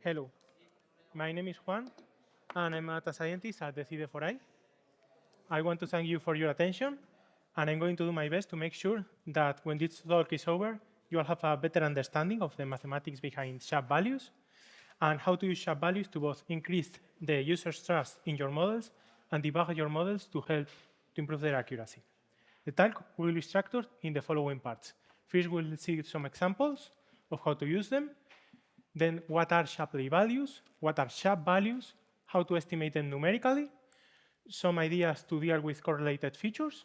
Hello, my name is Juan, and I'm a data scientist at the CD4I. I want to thank you for your attention, and I'm going to do my best to make sure that when this talk is over, you will have a better understanding of the mathematics behind SHAP values and how to use SHAP values to both increase the user's trust in your models and debug your models to help to improve their accuracy. The talk will be structured in the following parts. First, we'll see some examples of how to use them. Then, what are Shapley values? What are SHAP values? How to estimate them numerically? Some ideas to deal with correlated features.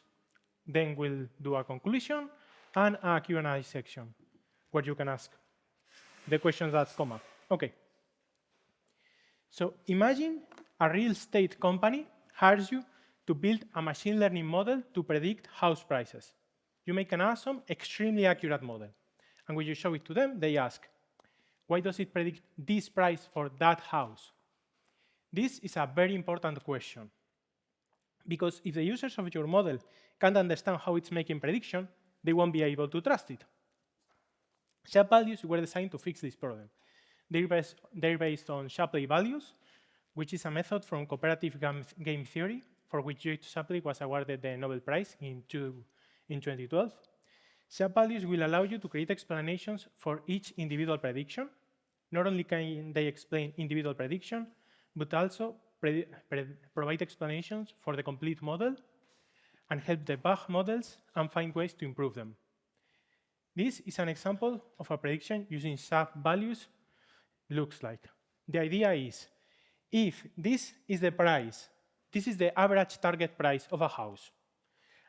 Then we'll do a conclusion and a Q&A section where you can ask the questions that come up. Okay. So imagine a real estate company hires you to build a machine learning model to predict house prices. You make an awesome, extremely accurate model. And when you show it to them, they ask, why does it predict this price for that house? This is a very important question. Because if the users of your model can't understand how it's making prediction, they won't be able to trust it. SHAP values were designed to fix this problem. They're based on Shapley values, which is a method from cooperative game theory, for which George Shapley was awarded the Nobel Prize in 2012. SHAP values will allow you to create explanations for each individual prediction. Not only can they explain individual prediction, but also provide explanations for the complete model and help debug models and find ways to improve them. This is an example of a prediction using SHAP values looks like. The idea is, if this is the price, this is the average target price of a house,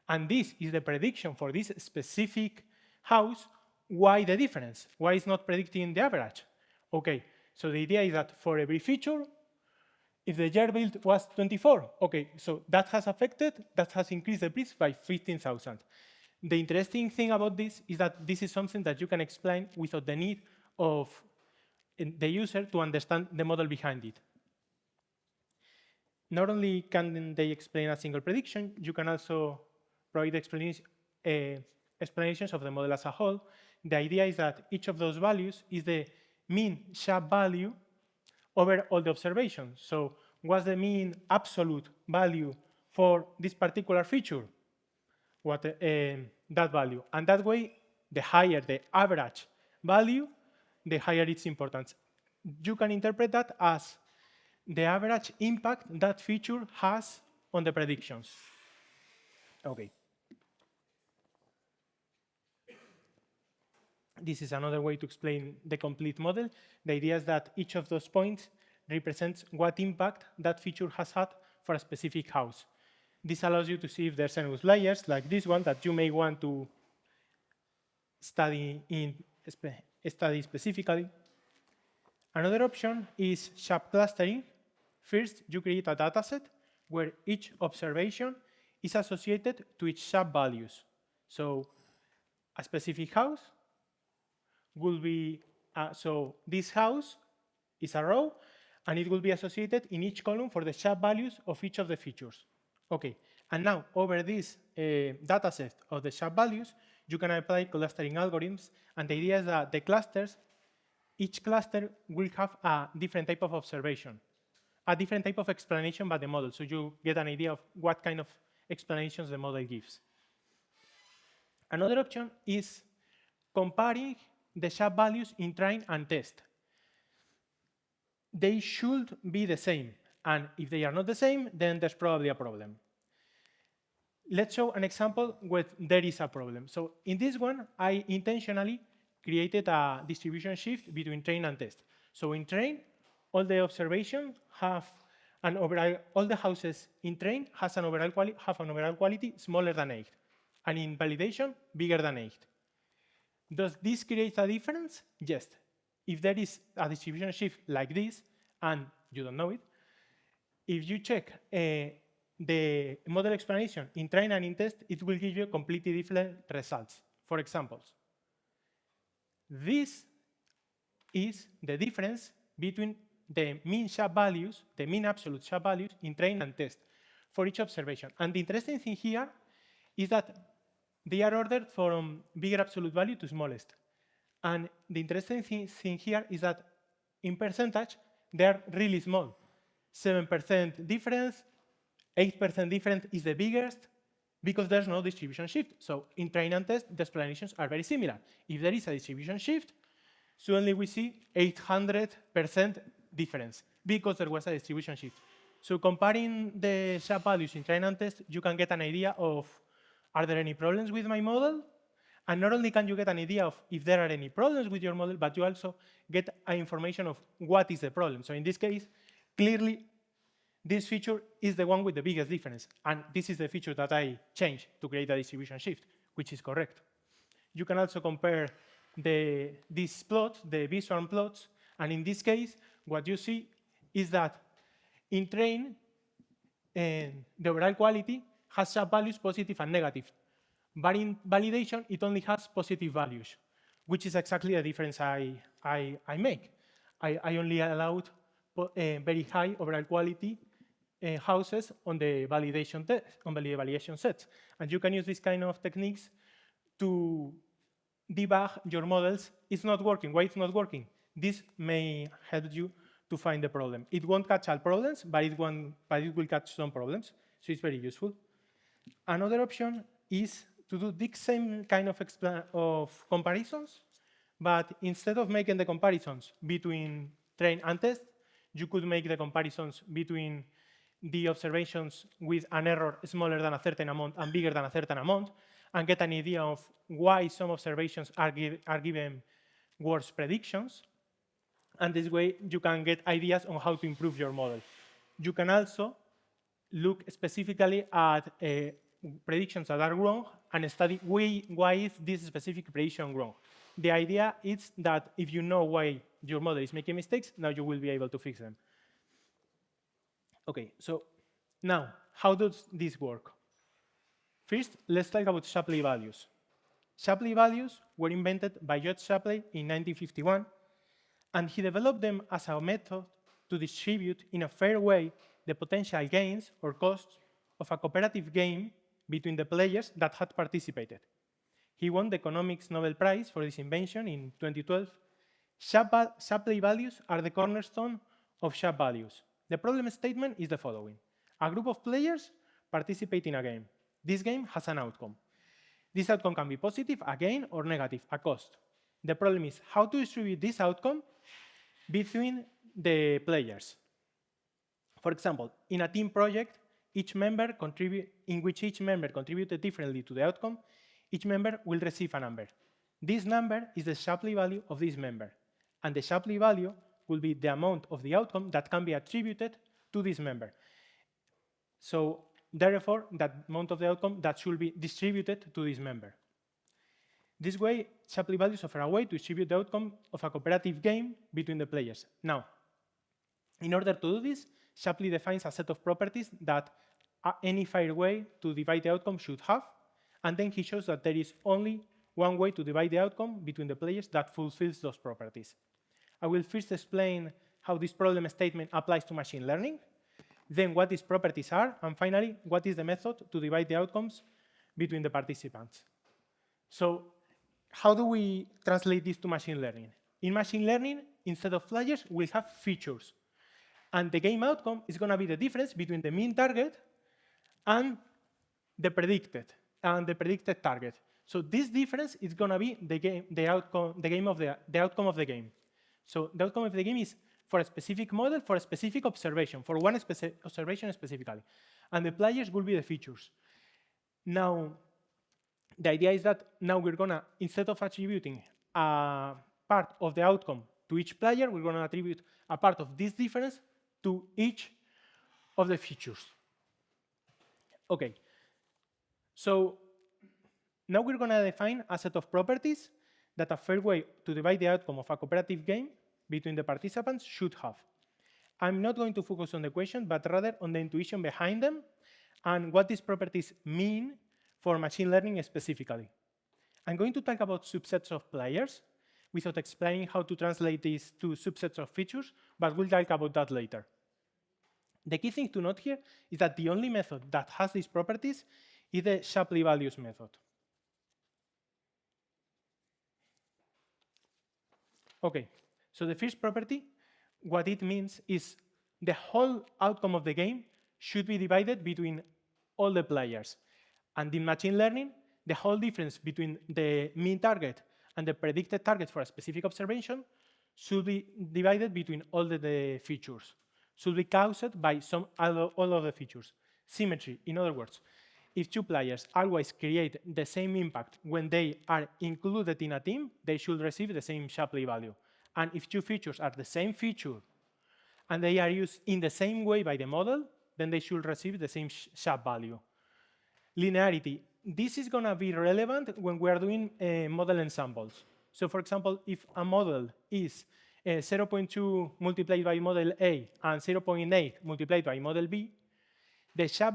and this is the prediction for this specific house, why the difference? Why is not predicting the average? Okay, so the idea is that for every feature, if the year built was 24, okay, so that has increased the price by 15,000. The interesting thing about this is that this is something that you can explain without the need of the user to understand the model behind it. Not only can they explain a single prediction, you can also provide explanations of the model as a whole. The idea is that each of those values is the mean SHAP value over all the observations. So what's the mean absolute value for this particular feature? That value. And that way, the higher the average value, the higher its importance. You can interpret that as the average impact that feature has on the predictions. Okay. This is another way to explain the complete model. The idea is that each of those points represents what impact that feature has had for a specific house. This allows you to see if there's any outliers, like this one, that you may want to study specifically. Another option is SHAP clustering. First, you create a dataset where each observation is associated to its SHAP values. So a specific house will be, so this house is a row, and it will be associated in each column for the SHAP values of each of the features. Okay, and now over this dataset of the SHAP values, you can apply clustering algorithms, and the idea is that the clusters, each cluster will have a different type of observation, a different type of explanation by the model, so you get an idea of what kind of explanations the model gives. Another option is comparing the SHAP values in train and test. They should be the same, and if they are not the same, then there's probably a problem. Let's show an example where there is a problem. So in this one, I intentionally created a distribution shift between train and test. So in train, all the observations have an overall, all the houses in train have an overall quality smaller than 8, and in validation, bigger than 8. Does this create a difference? Yes. If there is a distribution shift like this, and you don't know it, if you check the model explanation in train and in test, it will give you completely different results. For example, this is the difference between the mean SHAP values, the mean absolute SHAP values in train and test for each observation. And the interesting thing here is that they are ordered from bigger absolute value to smallest. And the interesting thing here is that in percentage, they are really small. 7% difference, 8% difference is the biggest, because there's no distribution shift. So in train and test, the explanations are very similar. If there is a distribution shift, suddenly we see 800% difference, because there was a distribution shift. So comparing the SHAP values in train and test, you can get an idea of, are there any problems with my model? And not only can you get an idea of if there are any problems with your model, but you also get information of what is the problem. So in this case, clearly, this feature is the one with the biggest difference. And this is the feature that I changed to create a distribution shift, which is correct. You can also compare these plots, the visual plots. And in this case, what you see is that in train, the overall quality has SHAP values positive and negative. But in validation, it only has positive values, which is exactly the difference I make. I only allowed very high overall quality houses on the validation test, on the evaluation sets. And you can use this kind of techniques to debug your models. It's not working. Why it's not working? This may help you to find the problem. It won't catch all problems, but it will catch some problems. So it's very useful. Another option is to do the same kind of comparisons, but instead of making the comparisons between train and test, you could make the comparisons between the observations with an error smaller than a certain amount and bigger than a certain amount, and get an idea of why some observations are given worse predictions. And this way, you can get ideas on how to improve your model. You can also look specifically at predictions that are wrong and study why is this specific prediction wrong. The idea is that if you know why your model is making mistakes, now you will be able to fix them. Okay, so now, how does this work? First, let's talk about Shapley values. Shapley values were invented by George Shapley in 1951, and he developed them as a method to distribute in a fair way the potential gains or costs of a cooperative game between the players that had participated. He won the Economics Nobel Prize for this invention in 2012. Shapley values are the cornerstone of SHAP values. The problem statement is the following. A group of players participate in a game. This game has an outcome. This outcome can be positive, a gain, or negative, a cost. The problem is how to distribute this outcome between the players. For example, in a team project, in which each member contributed differently to the outcome, each member will receive a number. This number is the Shapley value of this member, and the Shapley value will be the amount of the outcome that can be attributed to this member. So therefore, that amount of the outcome that should be distributed to this member. This way, Shapley values offer a way to distribute the outcome of a cooperative game between the players. Now, in order to do this, Shapley defines a set of properties that any fair way to divide the outcome should have, and then he shows that there is only one way to divide the outcome between the players that fulfills those properties. I will first explain how this problem statement applies to machine learning, then what these properties are, and finally, what is the method to divide the outcomes between the participants. So how do we translate this to machine learning? In machine learning, instead of flyers, we have features. And the game outcome is going to be the difference between the mean target and the predicted target. So this difference is going to be the outcome of the game. So the outcome of the game is for a specific model, for a specific observation, for one observation specifically. And the players will be the features. Now, the idea is that now we're going to, instead of attributing a part of the outcome to each player, we're going to attribute a part of this difference to each of the features. Okay, so now we're going to define a set of properties that a fair way to divide the outcome of a cooperative game between the participants should have. I'm not going to focus on the question, but rather on the intuition behind them and what these properties mean for machine learning specifically. I'm going to talk about subsets of players without explaining how to translate these to subsets of features, but we'll talk about that later. The key thing to note here is that the only method that has these properties is the Shapley values method. Okay, so the first property what it means is the whole outcome of the game should be divided between all the players. And in machine learning, the whole difference between the mean target and the predicted target for a specific observation should be divided between all the features, should be caused by all of the features. Symmetry, in other words, if two players always create the same impact when they are included in a team, they should receive the same Shapley value. And if two features are the same feature and they are used in the same way by the model, then they should receive the same SHAP value. Linearity. This is going to be relevant when we are doing model ensembles. So for example, if a model is 0.2 multiplied by model A and 0.8 multiplied by model B, the SHAP,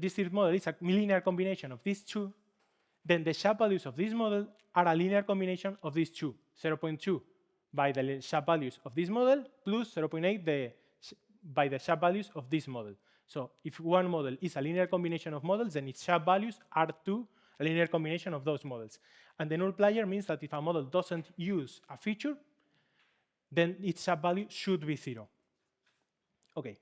this third model is a linear combination of these two, then the SHAP values of this model are a linear combination of these two, 0.2 by the SHAP values of this model plus 0.8 by the SHAP values of this model. So if one model is a linear combination of models, then its SHAP values are a linear combination of those models. And the null player means that if a model doesn't use a feature, then its SHAP value should be 0. Okay.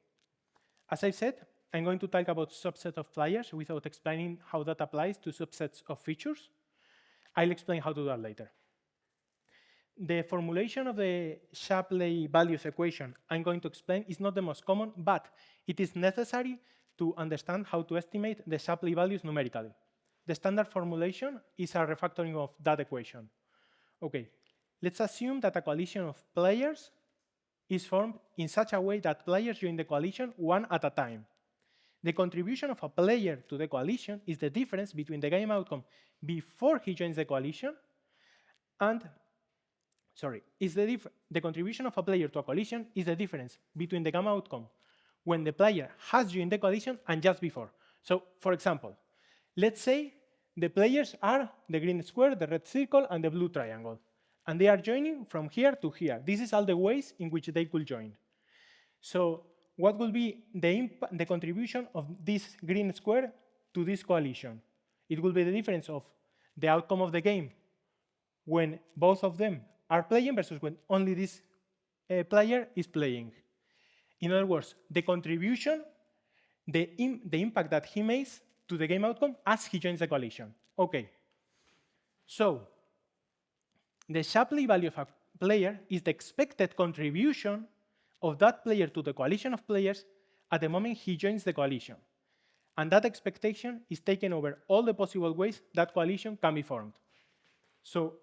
As I said, I'm going to talk about subset of players without explaining how that applies to subsets of features. I'll explain how to do that later. The formulation of the Shapley values equation I'm going to explain is not the most common, but it is necessary to understand how to estimate the Shapley values numerically. The standard formulation is a refactoring of that equation. Okay, let's assume that a coalition of players is formed in such a way that players join the coalition one at a time. The contribution of a player to the coalition is the difference between the game outcome before he joins the coalition and the contribution of a player to a coalition is the difference between the game outcome when the player has joined the coalition and just before. So, for example, let's say the players are the green square, the red circle, and the blue triangle. And they are joining from here to here. This is all the ways in which they could join. So what will be the contribution of this green square to this coalition? It will be the difference of the outcome of the game when both of them are playing versus when only this player is playing. In other words, the contribution, the impact that he makes to the game outcome as he joins the coalition. Okay, so the Shapley value of a player is the expected contribution of that player to the coalition of players at the moment he joins the coalition. And that expectation is taken over all the possible ways that coalition can be formed. So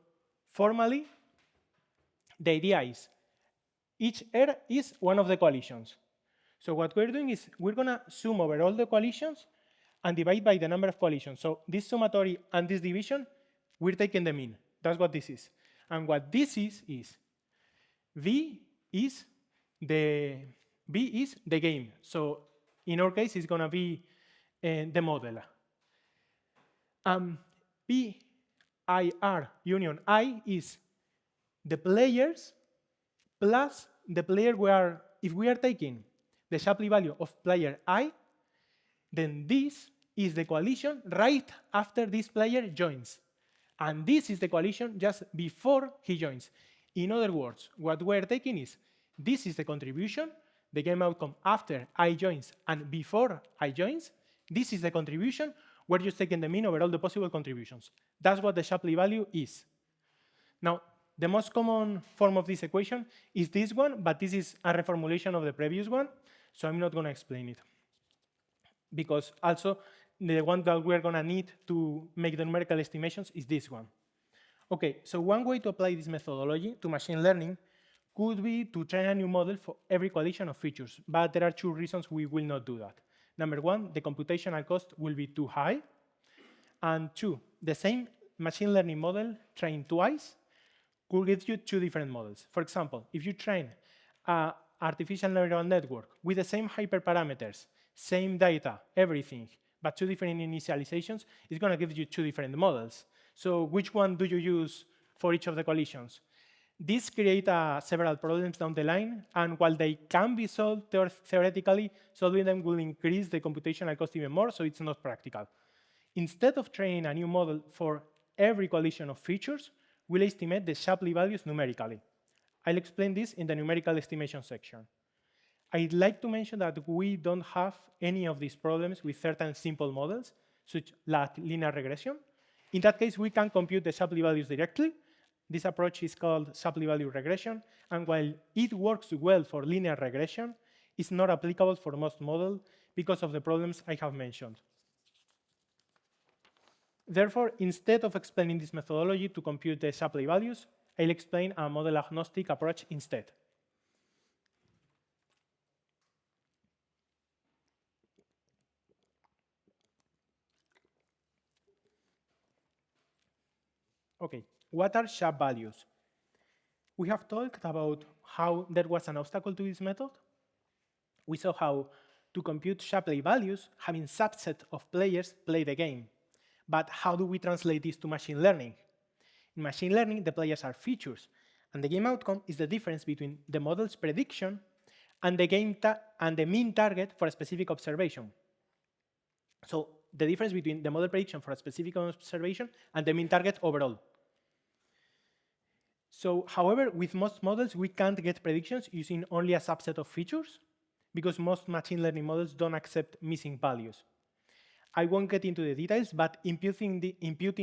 formally, the idea is each R is one of the coalitions. So what we're doing is we're going to sum over all the coalitions and divide by the number of coalitions. So this summatory and this division, we're taking the mean. That's what this is. And what this is V is the game. So in our case, it's going to be the model. PIR union I is the players plus the player if we are taking the Shapley value of player I, then this is the coalition right after this player joins. And this is the coalition just before he joins. In other words, what we're taking is this is the contribution, the game outcome after I joins and before I joins. This is the contribution. We're just taking the mean over all the possible contributions. That's what the Shapley value is. Now, the most common form of this equation is this one, but this is a reformulation of the previous one, so I'm not going to explain it. Because also, the one that we're going to need to make the numerical estimations is this one. Okay, so one way to apply this methodology to machine learning could be to train a new model for every coalition of features, but there are two reasons we will not do that. Number one, the computational cost will be too high. And two, the same machine learning model trained twice could give you two different models. For example, if you train an artificial neural network with the same hyperparameters, same data, everything, but two different initializations, it's going to give you two different models. So which one do you use for each of the coalitions? This creates several problems down the line, and while they can be solved theoretically, solving them will increase the computational cost even more, so it's not practical. Instead of training a new model for every coalition of features, we'll estimate the Shapley values numerically. I'll explain this in the numerical estimation section. I'd like to mention that we don't have any of these problems with certain simple models, such as linear regression. In that case, we can compute the Shapley values directly. This approach is called Shapley value regression, and while it works well for linear regression, it's not applicable for most models because of the problems I have mentioned. Therefore, instead of explaining this methodology to compute the Shapley values, I'll explain a model agnostic approach instead. Okay, what are SHAP values? We have talked about how there was an obstacle to this method. We saw how to compute Shapley values, having subset of players play the game. But how do we translate this to machine learning? In machine learning, the players are features, and the game outcome is the difference between the model's prediction and the mean target for a specific observation. So the difference between the model prediction for a specific observation and the mean target overall. So, however, with most models, we can't get predictions using only a subset of features because most machine learning models don't accept missing values. I won't get into the details, but imputing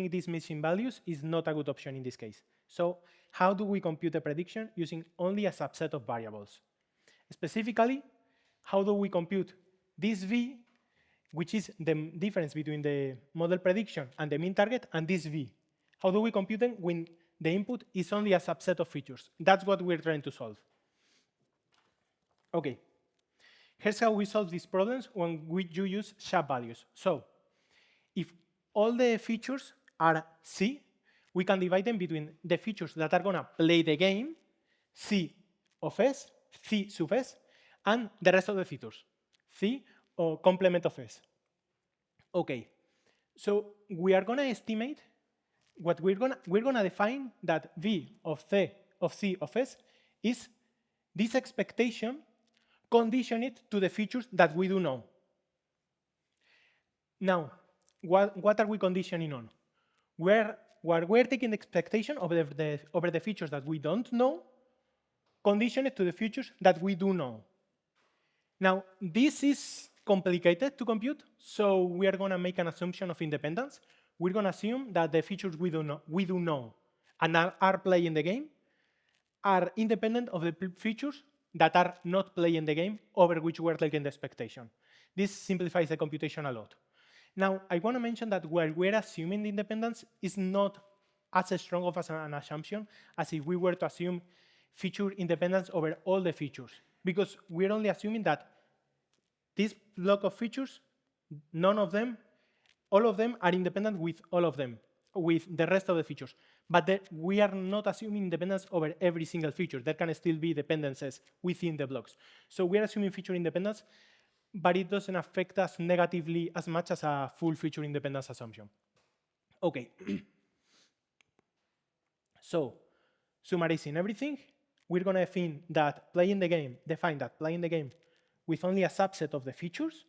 these missing values is not a good option in this case. So how do we compute a prediction using only a subset of variables? Specifically, how do we compute this V, which is the difference between the model prediction and the mean target, and this V? How do we compute them when the input is only a subset of features? That's what we're trying to solve. Okay. Here's how we solve these problems when you use SHAP values. So if all the features are C, we can divide them between the features that are going to play the game, C sub S, and the rest of the features, C or complement of S. Okay, so we are going to estimate what we're going to define that V of C of S is this expectation conditioned to the features that we do know. Now, what are we conditioning on? We're taking the expectation over the features that we don't know, conditioned to the features that we do know. Now, this is complicated to compute, so we are going to make an assumption of independence. We're going to assume that the features we do know and are playing the game are independent of the features that are not playing the game over which we're taking the expectation. This simplifies the computation a lot. Now, I want to mention that while we're assuming the independence is not as strong of an assumption as if we were to assume feature independence over all the features, because we're only assuming that this block of features, all of them are independent with all of them, with the rest of the features. But we are not assuming independence over every single feature. There can still be dependencies within the blocks. So we are assuming feature independence, but it doesn't affect us negatively as much as a full feature independence assumption. Okay. So, summarizing everything, we're going to define that playing the game with only a subset of the features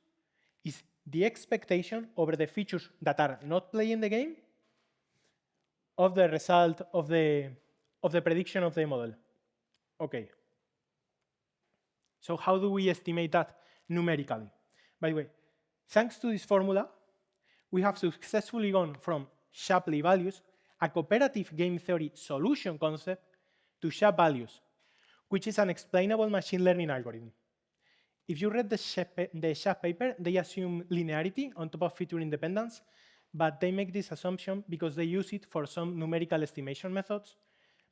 is the expectation over the features that are not playing the game of the result of the prediction of the model. Okay. So how do we estimate that numerically? By the way, thanks to this formula, we have successfully gone from Shapley values, a cooperative game theory solution concept, to SHAP values, which is an explainable machine learning algorithm. If you read the SHAP paper, they assume linearity on top of feature independence, but they make this assumption because they use it for some numerical estimation methods,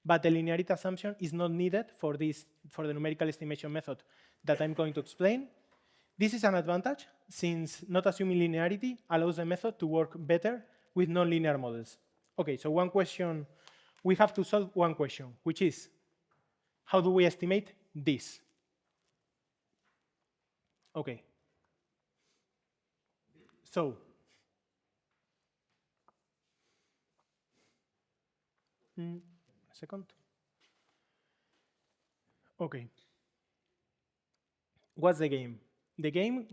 but the linearity assumption is not needed for the numerical estimation method that I'm going to explain. This is an advantage, since not assuming linearity allows the method to work better with nonlinear models. Okay, so we have to solve one question, which is, how do we estimate this? Okay. So, a second. Okay. What's the game? The game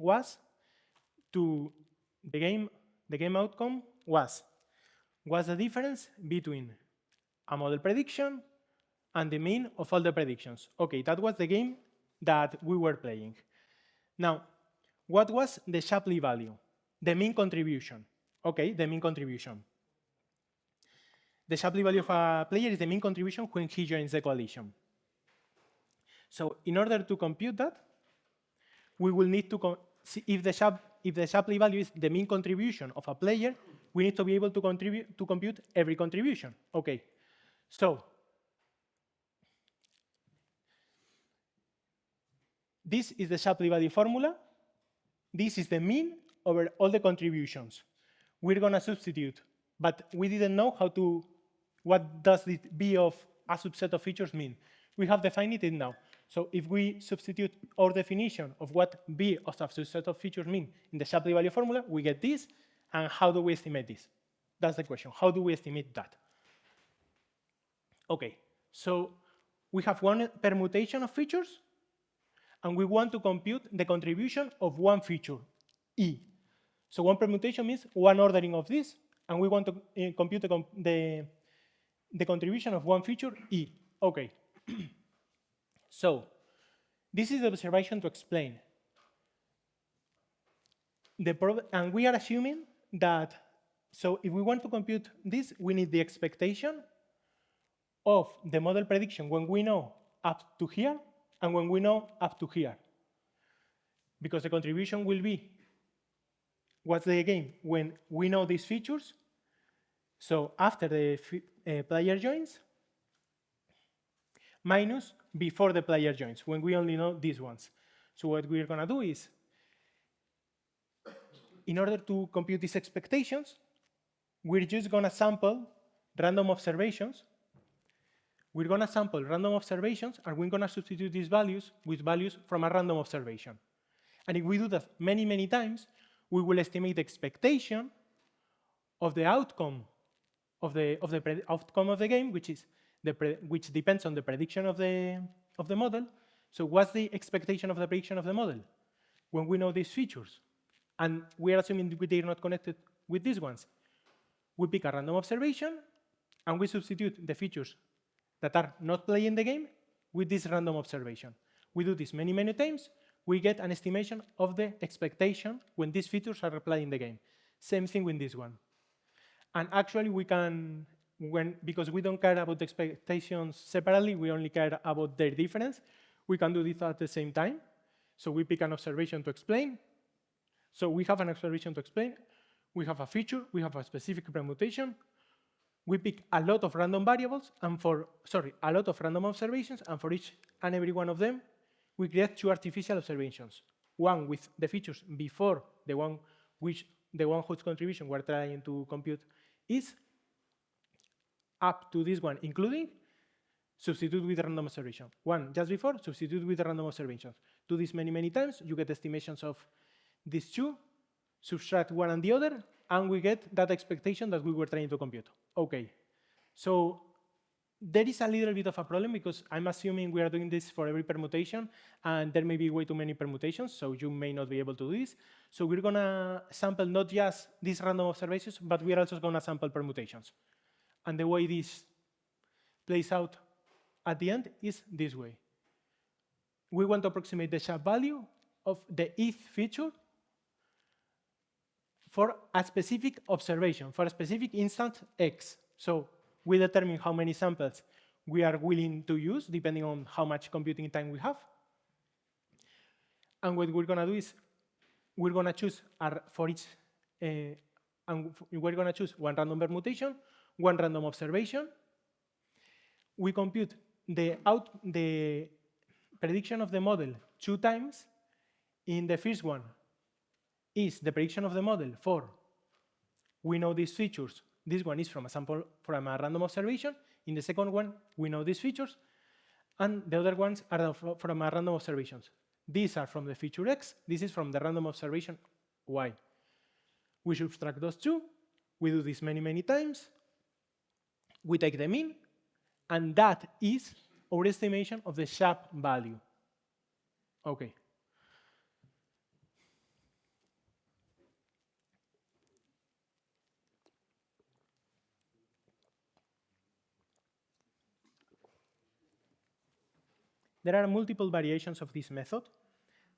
outcome was the difference between a model prediction and the mean of all the predictions. Okay, that was the game that we were playing. Now, what was the Shapley value? The mean contribution. Okay, the mean contribution. The Shapley value of a player is the mean contribution when he joins the coalition. So in order to compute that, we will need to see if the Shapley value is the mean contribution of a player, we need to be able to compute every contribution. Okay, so this is the Shapley value formula. This is the mean over all the contributions. We're gonna substitute, but we didn't know what does the B of a subset of features mean. We have defined it now. So if we substitute our definition of what B of a subset of features mean in the Shapley value formula, we get this. And how do we estimate this? That's the question. How do we estimate that? Okay, so we have one permutation of features, and we want to compute the contribution of one feature, E. So one permutation means one ordering of this, and we want to compute the contribution of one feature, E. Okay. So this is the observation to explain. And we are assuming that, so if we want to compute this, we need the expectation of the model prediction when we know up to here and when we know up to here. Because the contribution will be, what's the game? When we know these features, so after the player joins, minus before the player joins, when we only know these ones. So what we're gonna do is, in order to compute these expectations, we're just gonna sample random observations. We're gonna sample random observations, and we're gonna substitute these values with values from a random observation. And if we do that many, many times, we will estimate the expectation of the outcome of the outcome of the game, which depends on the prediction of the model. So what's the expectation of the prediction of the model? When we know these features, and we are assuming they're not connected with these ones, we pick a random observation, and we substitute the features that are not playing the game with this random observation. We do this many, many times. We get an estimation of the expectation when these features are playing the game. Same thing with this one. And actually, we can, because we don't care about the expectations separately, we only care about their difference, we can do this at the same time. So we pick an observation to explain. So we have an observation to explain. We have a feature. We have a specific permutation. We pick a lot of random variables, and a lot of random observations, and for each and every one of them, we create two artificial observations. One with the features before the one whose contribution we're trying to compute is, up to this one, including, substitute with a random observation. One just before, substitute with a random observation. Do this many, many times. You get estimations of these two, subtract one and the other, and we get that expectation that we were trying to compute. Okay, so there is a little bit of a problem because I'm assuming we are doing this for every permutation, and there may be way too many permutations, so you may not be able to do this. So we're gonna sample not just these random observations, but we are also gonna sample permutations. And the way this plays out at the end is this way. We want to approximate the SHAP value of the ETH feature for a specific observation, for a specific instant X. So we determine how many samples we are willing to use, depending on how much computing time we have. And what we're gonna do is, we're gonna choose for each, and we're gonna choose one random permutation, one random observation. We compute the prediction of the model 2 times. In the first one is the prediction of the model for, we know these features. This one is from a random observation. In the second one, we know these features. And the other ones are from a random observations. These are from the feature X. This is from the random observation Y. We subtract those two. We do this many, many times. We take the mean. And that is our estimation of the SHAP value. Okay. There are multiple variations of this method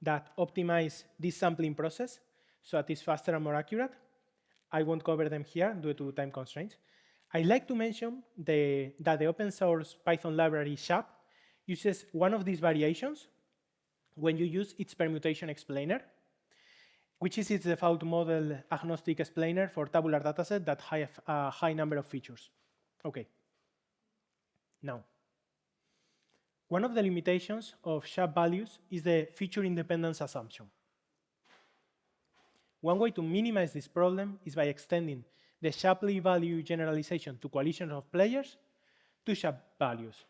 that optimize this sampling process so that it's faster and more accurate. I won't cover them here due to time constraints. I'd like to mention that the open source Python library SHAP uses one of these variations when you use its permutation explainer, which is its default model agnostic explainer for tabular dataset that have a high number of features. Okay. Now, one of the limitations of SHAP values is the feature independence assumption. One way to minimize this problem is by extending the Shapley value generalization to coalitions of players to SHAP values.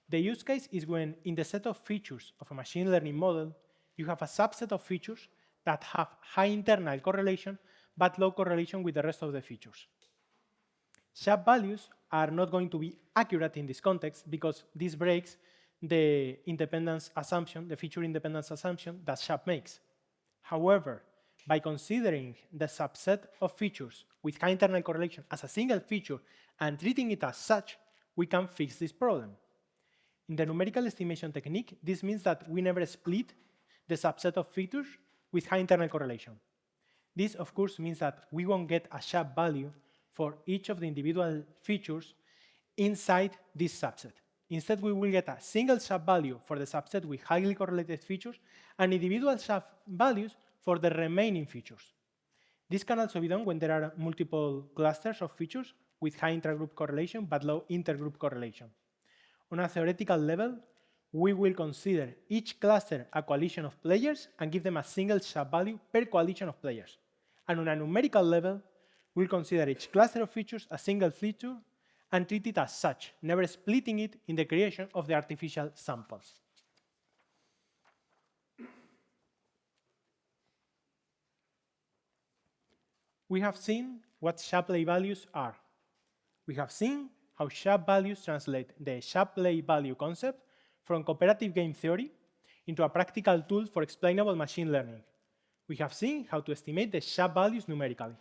The use case is when in the set of features of a machine learning model, you have a subset of features that have high internal correlation but low correlation with the rest of the features. SHAP values are not going to be accurate in this context because this breaks the independence assumption, the feature independence assumption that SHAP makes. However, by considering the subset of features with high internal correlation as a single feature and treating it as such, we can fix this problem. In the numerical estimation technique, this means that we never split the subset of features with high internal correlation. This, of course, means that we won't get a SHAP value for each of the individual features inside this subset. Instead, we will get a single SHAP value for the subset with highly correlated features and individual SHAP values for the remaining features. This can also be done when there are multiple clusters of features with high intergroup correlation but low intergroup correlation. On a theoretical level, we will consider each cluster a coalition of players and give them a single SHAP value per coalition of players. And on a numerical level, we'll consider each cluster of features a single feature and treat it as such, never splitting it in the creation of the artificial samples. We have seen what Shapley values are. We have seen how SHAP values translate the Shapley value concept from cooperative game theory into a practical tool for explainable machine learning. We have seen how to estimate the SHAP values numerically.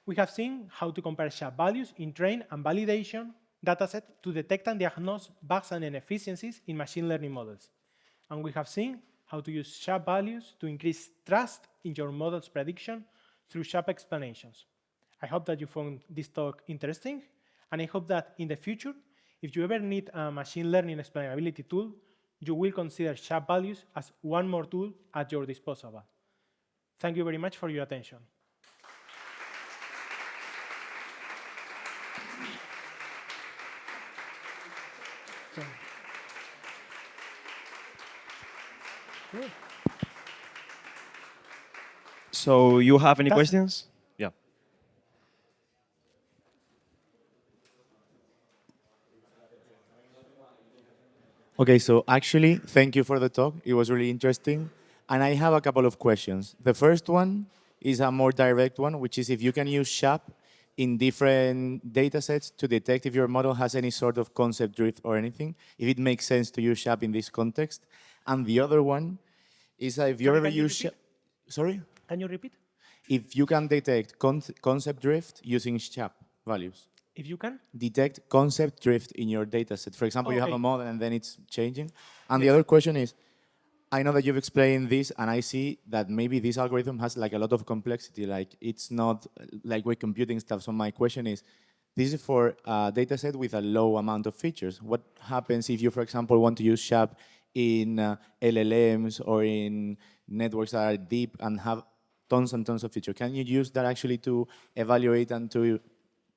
We have seen how to compare SHAP values in train and validation dataset to detect and diagnose bugs and inefficiencies in machine learning models. And we have seen how to use SHAP values to increase trust in your model's prediction through SHAP explanations. I hope that you found this talk interesting, and I hope that in the future, if you ever need a machine learning explainability tool, you will consider SHAP values as one more tool at your disposal. Thank you very much for your attention. So you have any questions? Yeah. Okay, so actually, thank you for the talk. It was really interesting. And I have a couple of questions. The first one is a more direct one, which is if you can use SHAP in different data sets to detect if your model has any sort of concept drift or anything, if it makes sense to use SHAP in this context. And the other one is that if you ever use SHAP... Sorry? Can you repeat? If you can detect concept drift using SHAP values. If you can? Detect concept drift in your data set. For example, you have a model and then it's changing. And the other question is, I know that you've explained this and I see that maybe this algorithm has like a lot of complexity, like it's not like we're computing stuff. So my question is, this is for a data set with a low amount of features. What happens if you, for example, want to use SHAP in LLMs or in networks that are deep and have tons and tons of features? Can you use that actually to evaluate and to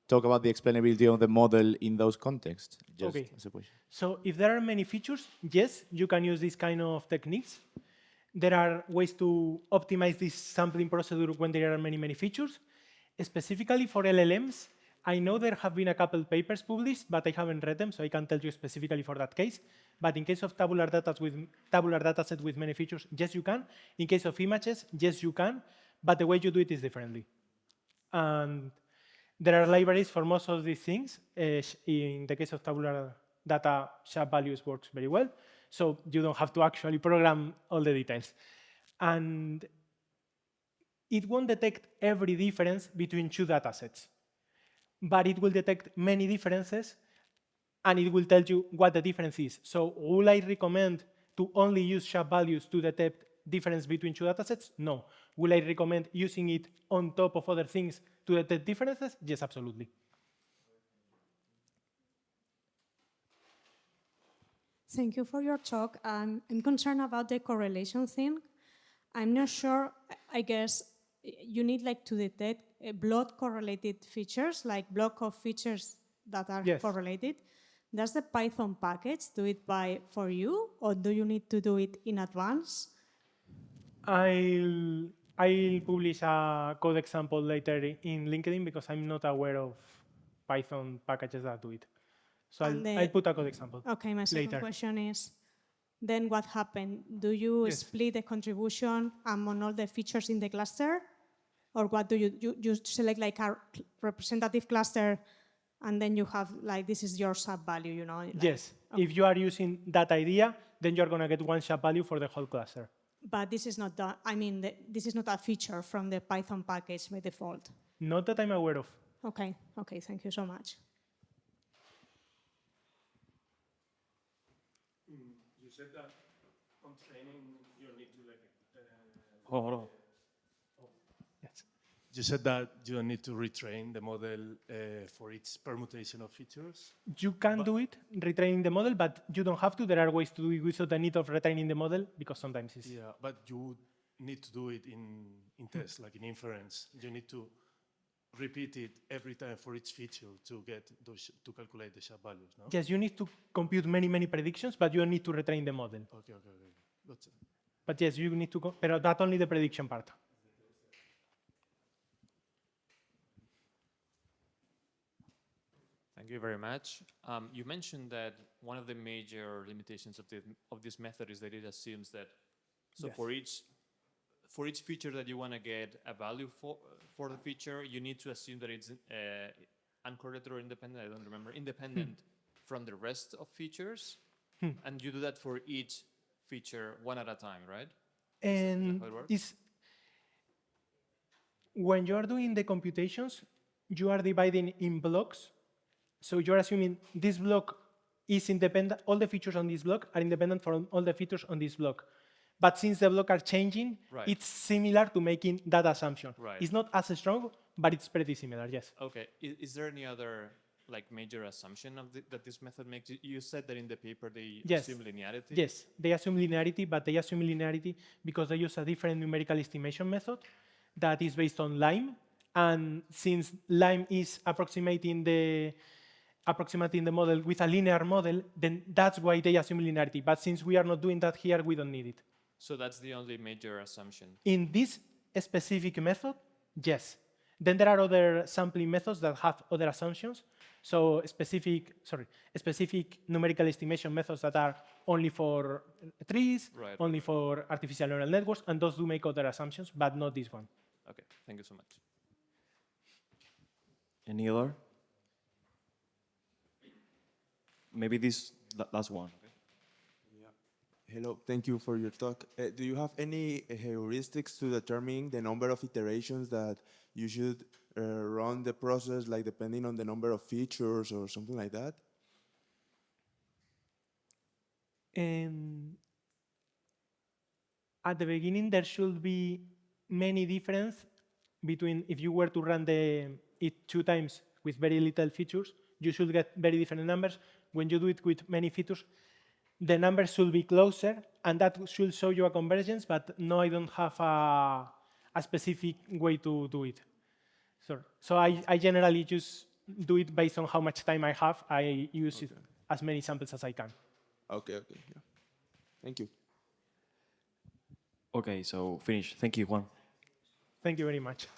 talk about the explainability of the model in those contexts? Just as a question. So if there are many features, yes, you can use these kind of techniques. There are ways to optimize this sampling procedure when there are many, many features. Specifically for LLMs, I know there have been a couple papers published, but I haven't read them, so I can't tell you specifically for that case. But in case of tabular dataset with many features, yes, you can. In case of images, yes, you can. But the way you do it is differently. And there are libraries for most of these things. In the case of tabular data, SHAP values works very well. So you don't have to actually program all the details. And it won't detect every difference between two data sets, but it will detect many differences and it will tell you what the difference is. So will I recommend to only use SHAP values to detect difference between two datasets? No. Will I recommend using it on top of other things to detect differences? Yes, absolutely. Thank you for your talk. I'm concerned about the correlation thing. I'm not sure, I guess you need like to detect blood correlated features, like block of features that are Yes. correlated. Does the Python package do it for you, or do you need to do it in advance? I'll publish a code example later in LinkedIn because I'm not aware of Python packages that do it. So I'll put a code example. Okay, my second later. question is, then what happened? Do you Yes. split the contribution among all the features in the cluster? Or what do you select like a representative cluster and then you have like, this is your SHAP value, you know? Like, Yes. okay. If you are using that idea, then you're going to get one SHAP value for the whole cluster. But this is not done. I mean, this is not a feature from the Python package by default. Not that I'm aware of. Okay, okay, thank you so much. You said that on training you need to Hold on. Yes. You said that you don't need to retrain the model for each permutation of features. You can do it, retraining the model, but you don't have to. There are ways to do it without the need of retraining the model because sometimes it's... Yeah, but you need to do it in tests, like in inference. You need to repeat it every time for each feature to get those, to calculate the SHAP values, no? Yes, you need to compute many predictions, but you don't need to retrain the model. Okay. Gotcha. But yes, you need to, but that's only the prediction part. Thank you very much. You mentioned that one of the major limitations of this method is that it assumes that, so Yes. for each feature that you want to get a value for the feature, you need to assume that it's uncorrelated or independent, I don't remember, independent from the rest of features. And you do that for each feature one at a time, right? And is that how it works? When you are doing the computations, you are dividing in blocks. So you're assuming this block is independent, all the features on this block are independent from all the features on this block. But since the blocks are changing, Right. it's similar to making that assumption. Right. It's not as strong, but it's pretty similar, yes. Okay. Is there any other like major assumption of that this method makes? You said that in the paper they Yes. assume linearity. Yes, they assume linearity, but they assume linearity because they use a different numerical estimation method that is based on lime. And since lime is approximating the model with a linear model, then that's why they assume linearity. But since we are not doing that here, we don't need it. So that's the only major assumption. In this specific method, yes. Then there are other sampling methods that have other assumptions. So specific numerical estimation methods that are only for trees, Right, only for artificial neural networks, and those do make other assumptions, but not this one. Okay, thank you so much. Any other? Maybe this last one. Hello, thank you for your talk. Do you have any heuristics to determine the number of iterations that you should run the process, like depending on the number of features or something like that? At the beginning, there should be many difference between if you were to run it 2 times with very little features, you should get very different numbers. When you do it with many features, the numbers should be closer, and that should show you a convergence, but no, I don't have a specific way to do it. So I generally just do it based on how much time I have. I use it as many samples as I can. Okay, yeah. Thank you. Okay, so finish. Thank you, Juan. Thank you very much.